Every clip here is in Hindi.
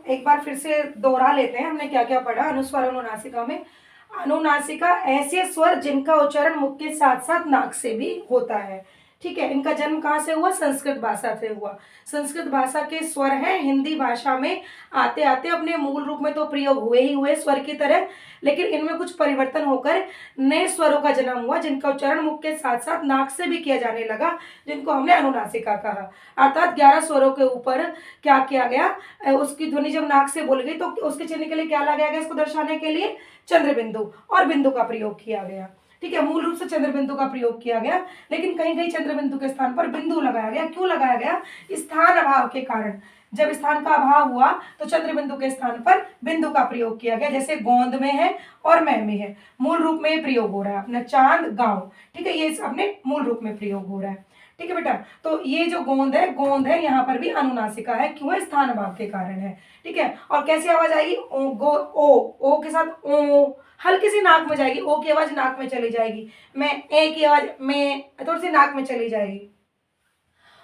एक बार फिर से दोहरा लेते हैं, हमने क्या क्या पढ़ा अनुस्वार अनुनासिका में। अनुनासिका ऐसे स्वर जिनका उच्चारण मुख के साथ साथ नाक से भी होता है। ठीक है, इनका जन्म कहाँ से हुआ? संस्कृत भाषा से हुआ। संस्कृत भाषा के स्वर हैं, हिंदी भाषा में आते आते अपने मूल रूप में तो प्रयोग हुए ही हुए स्वर की तरह, लेकिन इनमें कुछ परिवर्तन होकर नए स्वरों का जन्म हुआ जिनका उच्चारण मुख के साथ साथ नाक से भी किया जाने लगा, जिनको हमने अनुनासिका कहा। अर्थात 11 स्वरों के ऊपर क्या किया गया, उसकी ध्वनि जब नाक से बोल गई तो उसके चिन्ह के लिए क्या लगाया गया? इसको दर्शाने के लिए चंद्र बिंदु और बिंदु का प्रयोग किया गया। ठीक है, मूल रूप से चंद्र बिंदु का प्रयोग किया गया, लेकिन कहीं कहीं चंद्र बिंदु के स्थान पर बिंदु लगाया गया। क्यों लगाया गया? स्थान अभाव के कारण। जब स्थान का अभाव हुआ तो चंद्र बिंदु के स्थान पर बिंदु का प्रयोग किया गया, जैसे गोंद में है और मैं में है। मूल रूप में ये प्रयोग हो रहा है अपना चांद गांव। ठीक है, ये अपने मूल रूप में प्रयोग हो रहा है। ठीक है बेटा, तो ये जो गोंद है यहाँ पर भी अनुनासिका है। क्यों है? स्थान अभाव के कारण है। ठीक है, और कैसी आवाज आएगी? ओ, गो, ओ के साथ ओ, हल्की सी नाक में जाएगी, ओ की आवाज नाक में चली जाएगी। मैं, ए की आवाज में थोड़ी सी नाक में चली जाएगी।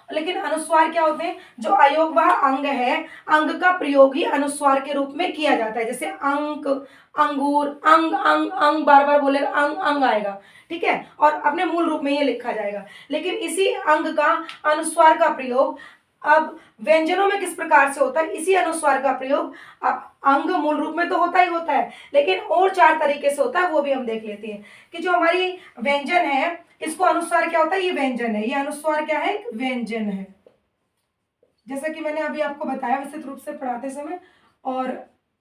लेकिन अनुस्वार क्या होते हैं? जो अयोगवाह अंग है, अंग का प्रयोग ही अनुस्वार के रूप में किया जाता है। जैसे अंक, अंगूर, अंग अंग अंग, बार बार बोलेगा अंग अंग आएगा। ठीक है, और अपने मूल रूप में ये लिखा जाएगा। लेकिन इसी अंग का अनुस्वार का प्रयोग अब व्यंजनों में किस प्रकार से होता है? इसी अनुस्वार का प्रयोग अब अंग मूल रूप में तो होता ही होता है, लेकिन और 4 तरीके से होता है, वो भी हम देख लेते हैं कि जो हमारी व्यंजन है इसको अनुस्वार क्या होता है? ये व्यंजन है। ये अनुस्वार क्या है? व्यंजन है, जैसा कि मैंने अभी आपको बताया विस्तृत रूप से पढ़ाते समय। और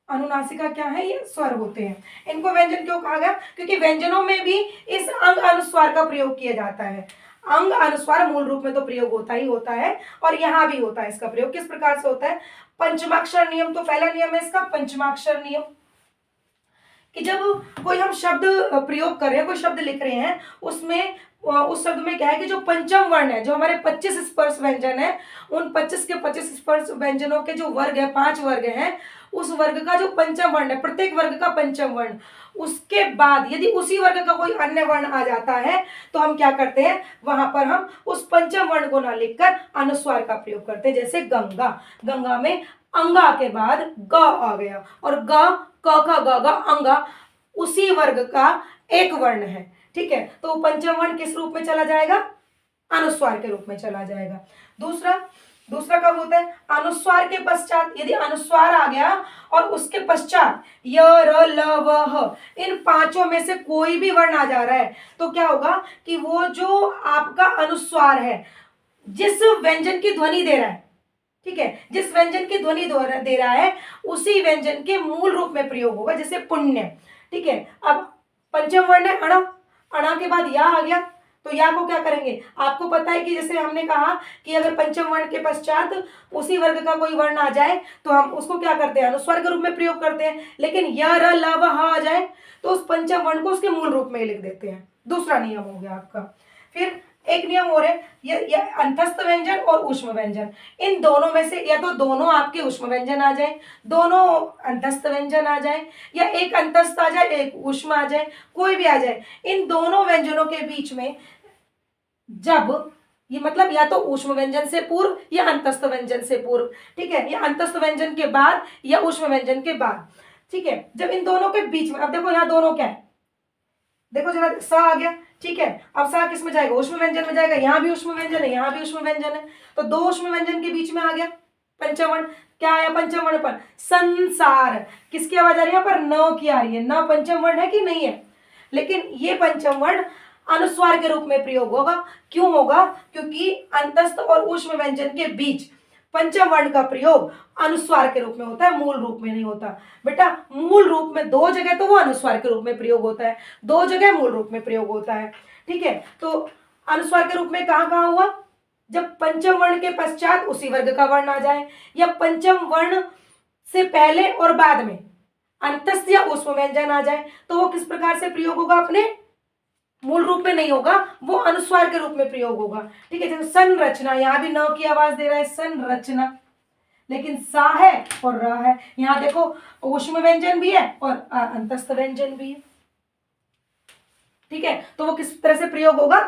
अनुनासिका क्या है? ये स्वर होते हैं। इनको व्यंजन क्यों कहा गया? क्योंकि व्यंजनों में भी इस अंग अनुस्वार का प्रयोग किया जाता है। अंग अनुस्वार मूल रूप में तो प्रयोग होता ही होता है, और यहाँ भी होता है इसका प्रयोग। किस प्रकार से होता है? पंचमाक्षर नियम, तो पहला नियम है इसका पंचमाक्षर नियम, कि जब कोई हम शब्द प्रयोग कर रहे हैं, कोई शब्द लिख रहे हैं, उसमें उस शब्द में क्या है कि जो पंचम वर्ण है, जो हमारे 25 स्पर्श व्यंजन है, उन 25 के 25 स्पर्श व्यंजनों के जो वर्ग है, 5 वर्ग हैं, उस वर्ग का जो पंचम वर्ण है, प्रत्येक वर्ग का पंचम वर्ण, उसके बाद यदि उसी वर्ग का कोई अन्य वर्ण आ जाता है तो हम क्या करते हैं? वहां पर हम उस पंचम वर्ण को ना लिखकर अनुस्वार का प्रयोग करते हैं। जैसे गंगा, गंगा में अंगा के बाद ग आ गया, और ग, क का ग, अंगा उसी वर्ग का एक वर्ण है। ठीक है, तो पंचम वर्ण किस रूप में चला जाएगा? अनुस्वार के रूप में चला जाएगा। दूसरा कब होता है? अनुस्वार के पश्चात, यदि अनुस्वार आ गया और उसके पश्चात य, र, ल, व, ह, इन 5 में से कोई भी वर्ण आ जा रहा है तो क्या होगा कि वो जो आपका अनुस्वार है, जिस व्यंजन की ध्वनि दे रहा है, ठीक है, जिस व्यंजन की ध्वनि दे रहा है उसी व्यंजन के मूल रूप में प्रयोग होगा। जैसे पुण्य। ठीक है, अब पंचम वर्ण है अणा, अणा के बाद या आ गया, तो या को क्या करेंगे? आपको पता है कि जैसे हमने कहा कि अगर पंचम वर्ण के पश्चात उसी वर्ग का कोई वर्ण आ जाए तो हम उसको क्या करते हैं? अनुस्वार के रूप में प्रयोग करते हैं। लेकिन य, र, ल, व, ह आ जाए तो उस पंचम वर्ण को उसके मूल रूप में लिख देते हैं। दूसरा नियम हो गया आपका। फिर एक नियम और है, ये अंतस्थ व्यंजन और ऊष्म व्यंजन। इन दोनों में से या तो दोनों आपके ऊष्म व्यंजन आ जाए, दोनों अंतस्थ व्यंजन आ जाए, या एक अंतस्थ आ जाए एक ऊष्म आ जाए, कोई भी आ जाए। इन दोनों व्यंजनों के बीच में जब ये मतलब या तो ऊष्म व्यंजन से पूर्व या अंतस्थ व्यंजन से पूर्व, ठीक है, या अंतस्थ व्यंजन के बाद या ऊष्म व्यंजन के बाद। ठीक है, जब इन दोनों के बीच में, अब देखो यहाँ दोनों क्या है, देखो जरा स आ गया। ठीक है, अब सा किस में जाएगा? ऊष्म व्यंजन में जाएगा। यहाँ भी ऊष्म व्यंजन है, यहाँ भी ऊष्म व्यंजन है, तो 2 ऊष्म व्यंजन के बीच में आ गया पंचम वर्ण। क्या आया पंचम वर्ण पर? संसार। किसकी आवाज आ रही है? यहाँ पर न की आ रही है। न पंचम वर्ण है कि नहीं है? लेकिन ये पंचम वर्ण अनुस्वार के रूप में प्रयोग होगा। क्यों होगा? क्योंकि अंतस्थ और ऊष्म व्यंजन के बीच पंचम वर्ण का प्रयोग अनुस्वार के रूप में होता है, मूल रूप में नहीं होता। बेटा मूल रूप में 2 जगह तो वो अनुस्वार के रूप में प्रयोग होता है, 2 जगह मूल रूप में प्रयोग होता है। ठीक है, तो अनुस्वार के रूप में कहाँ कहाँ हुआ? जब पंचम वर्ण के पश्चात उसी वर्ग का वर्ण आ जाए, या पंचम वर्ण से पहले और बाद में अंतस्थ या ऊष्म व्यंजन आ जाए, तो वो किस प्रकार से प्रयोग होगा? अपने मूल रूप में नहीं होगा, वो अनुस्वार के रूप में प्रयोग होगा। ठीक है, जैसे संरचना, यहां भी न की आवाज दे रहा है संरचना, लेकिन सा है और र है। यहां देखो ऊष्म व्यंजन भी है और अंतस्थ व्यंजन भी है। ठीक है, तो वो किस तरह से प्रयोग होगा?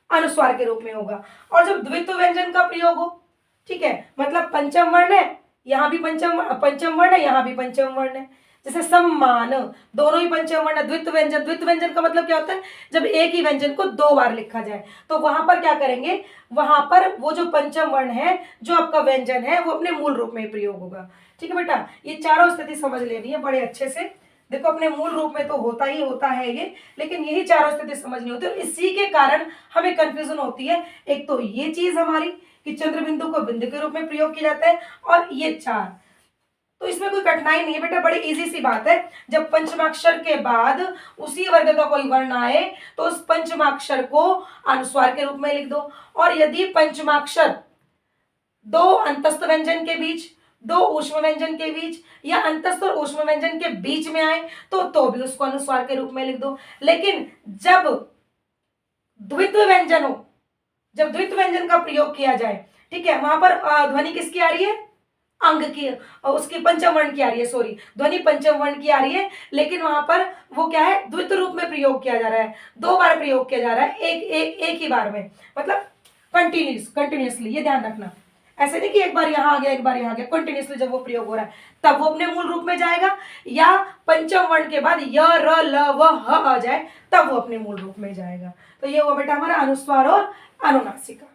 अनुस्वार के रूप में होगा। और जब द्वित्व व्यंजन का प्रयोग हो, ठीक है, मतलब पंचम वर्ण है यहाँ भी पंचम पंचम वर्ण है, यहाँ भी पंचम वर्ण है। जैसे सम्मान, दोनों ही पंचम वर्ण है। द्वित व्यंजन, द्वित व्यंजन का मतलब क्या होता है, जब एक ही व्यंजन को दो बार लिखा जाए, तो वहां पर क्या करेंगे, वहां पर वो जो पंचम वर्ण है, जो आपका व्यंजन है, वो अपने मूल रूप में ही प्रयोग होगा। ठीक है बेटा, ये चारों स्थिति समझ लेनी है बड़े अच्छे से। देखो अपने मूल रूप में तो होता ही होता है ये, लेकिन यही चारों स्थिति समझनी होती है, और इसी के कारण हमें कंफ्यूजन होती है। एक तो ये चीज हमारी कि चंद्र बिंदु को बिंदु के रूप में प्रयोग किया जाता है, और ये चार, तो इसमें कोई कठिनाई नहीं है बेटा, बड़ी इजी सी बात है। जब पंचमाक्षर के बाद उसी वर्ग का कोई वर्ण आए तो उस पंचमाक्षर को अनुस्वार के रूप में लिख दो, और यदि पंचमाक्षर दो अंतस्थ व्यंजन के बीच, दो ऊष्म व्यंजन के बीच, या अंतस्थ और ऊष्म व्यंजन के बीच में आए तो भी उसको अनुस्वार के रूप में लिख दो। लेकिन जब द्वित्व व्यंजन हो, जब द्वित्व व्यंजन का प्रयोग किया जाए, ठीक है, वहां पर ध्वनि किसकी आ रही है, अंग की, उसकी पंचम वर्ण की आ रही है, सॉरी, ध्वनि पंचम वर्ण की आ रही है, लेकिन वहां पर वो क्या है, द्वित्व रूप में प्रयोग किया जा रहा है, दो बार प्रयोग किया जा रहा है, एक ही बार में, मतलब कंटिन्यूसली, ये ध्यान रखना। ऐसे नहीं कि एक बार यहां आ गया, एक बार यहां आ गया, कंटिन्यूसली जब वो प्रयोग हो रहा है तब वो अपने मूल रूप में जाएगा, या पंचम वर्ण के बाद य र ल व ह आ जाए तब वो अपने मूल रूप में जाएगा। तो ये हुआ बेटा हमारा अनुस्वार और अनुनासिका।